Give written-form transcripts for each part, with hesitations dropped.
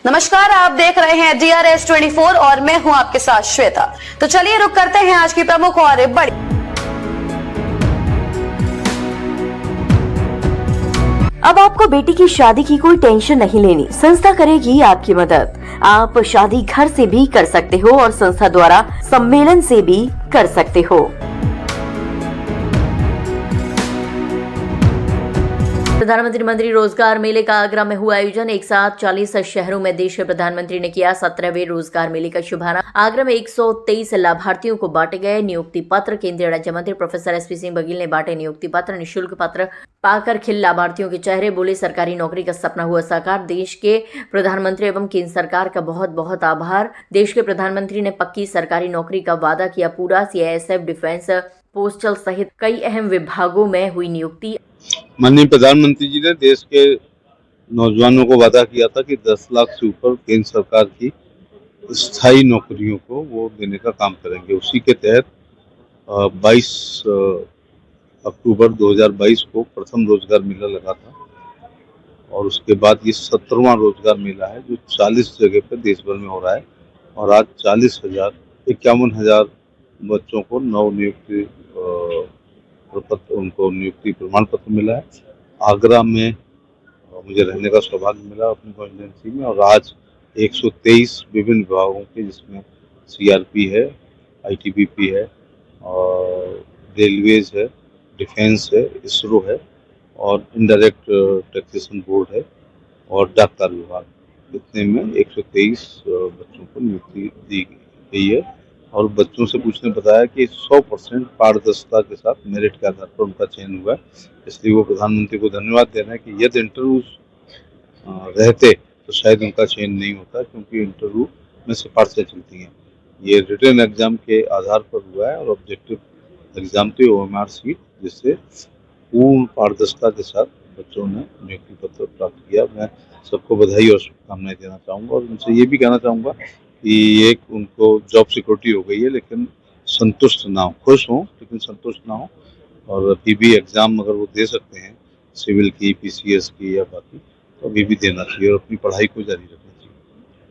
नमस्कार, आप देख रहे हैं DRS 24 और मैं हूं आपके साथ श्वेता। तो चलिए रुक करते हैं आज की प्रमुख और बड़ी। अब आपको बेटी की शादी की कोई टेंशन नहीं लेनी। संस्था करेगी आपकी मदद। आप शादी घर से भी कर सकते हो और संस्था द्वारा सम्मेलन से भी कर सकते हो। प्रधानमंत्री मंत्री रोजगार मेले का आगरा में हुआ आयोजन। एक साथ 40 शहरों में देश के प्रधानमंत्री ने किया 17वें रोजगार मेले का शुभारंभ। आगरा में 123 लाभार्थियों को बांटे गए नियुक्ति पत्र। केंद्रीय राज्य मंत्री प्रोफेसर SP सिंह बघेल ने बांटे नियुक्ति पत्र। निःशुल्क पत्र पाकर खिल लाभार्थियों के चेहरे। बोले, सरकारी नौकरी का सपना हुआ साकार। देश के प्रधानमंत्री एवं केंद्र सरकार का बहुत बहुत आभार। देश के प्रधानमंत्री ने पक्की सरकारी नौकरी का वादा किया पूरा। CISF, डिफेंस, पोस्टल सहित कई अहम विभागों में हुई नियुक्ति। माननीय प्रधानमंत्री जी ने देश के नौजवानों को वादा किया था कि 10 लाख से ऊपर केंद्र सरकार की स्थायी नौकरियों को वो देने का काम करेंगे। उसी के तहत 22 अक्टूबर 2022 को प्रथम रोजगार मेला लगा था और उसके बाद ये 17वां रोजगार मेला है जो 40 जगह पर देश भर में हो रहा है। और आज 51,000 बच्चों को नवनियुक्ति उनको नियुक्ति प्रमाण पत्र मिला है। आगरा में मुझे रहने का सौभाग्य मिला अपनी कॉन्स्टिट्यूंसी में। और आज 123 विभिन्न विभागों के, जिसमें CRP है, ITBP है और रेलवेज है, डिफेंस है, ISRO है और इनडायरेक्ट टैक्सेशन बोर्ड है और डाकघर विभाग, इतने में 123 बच्चों को नियुक्ति दी गई है। और बच्चों से पूछने बताया कि 100% पारदर्शिता के साथ मेरिट के आधार पर उनका चयन हुआ है। इसलिए वो प्रधानमंत्री को धन्यवाद दे रहे हैं कि यदि इंटरव्यू रहते तो शायद उनका चयन नहीं होता, क्योंकि इंटरव्यू में सिफारिशें चलती हैं। ये रिटन एग्जाम के आधार पर हुआ है और ऑब्जेक्टिव एग्जाम थी OMR सीट, जिससे पूर्ण पारदर्शिता के साथ बच्चों ने नियुक्ति पत्र प्राप्त किया। मैं सबको बधाई और शुभकामनाएं देना चाहूँगा और उनसे ये भी कहना चाहूँगा कि एक उनको जॉब सिक्योरिटी हो गई है, लेकिन संतुष्ट ना हो। खुश हों लेकिन संतुष्ट ना हो। और अभी भी एग्ज़ाम अगर वो दे सकते हैं सिविल की, PCS की या बाकी, तो अभी भी देना चाहिए और अपनी पढ़ाई को जारी रखना चाहिए।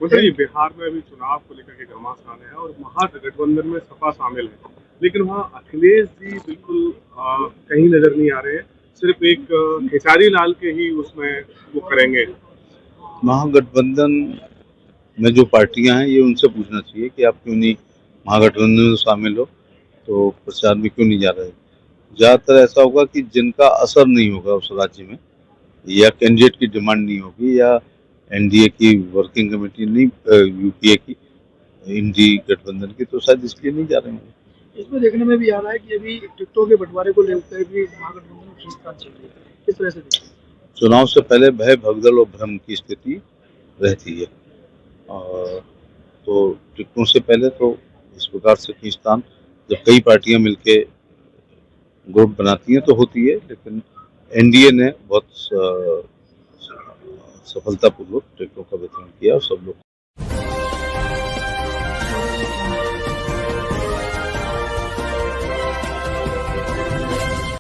मुझे बिहार में अभी चुनाव को लेकर के घमासान है और महागठबंधन में सपा शामिल है, लेकिन वहाँ अखिलेश जी बिल्कुल कहीं नजर नहीं आ रहे हैं। सिर्फ एक खेसारी लाल के ही उसमें वो करेंगे। महागठबंधन में जो पार्टियां हैं, ये उनसे पूछना चाहिए कि आप क्यों नहीं महागठबंधन में शामिल हो, तो प्रचार में क्यों नहीं जा रहे। ज़्यादातर ऐसा होगा कि जिनका असर नहीं होगा उस राज्य में, या कैंडिडेट की डिमांड नहीं होगी, या NDA की वर्किंग कमेटी नहीं, UPA की, इंडी गठबंधन की, तो शायद इसलिए नहीं जा रहे हैं। इसमें देखने में भी आ रहा है कि अभी टिकटों के बंटवारे को लेकर भी महागठबंधन में खींचतान चल रही है। किस तरह से देखते हैं? चुनाव से पहले भय, भगदड़ और भ्रम की स्थिति रहती है। और तो टिकटों से पहले तो इस प्रकार से खींचतान जब कई पार्टियां मिलके गुट बनाती हैं तो होती है, लेकिन NDA ने बहुत सफलतापूर्वक टिकटों का वितरण किया और सब लोग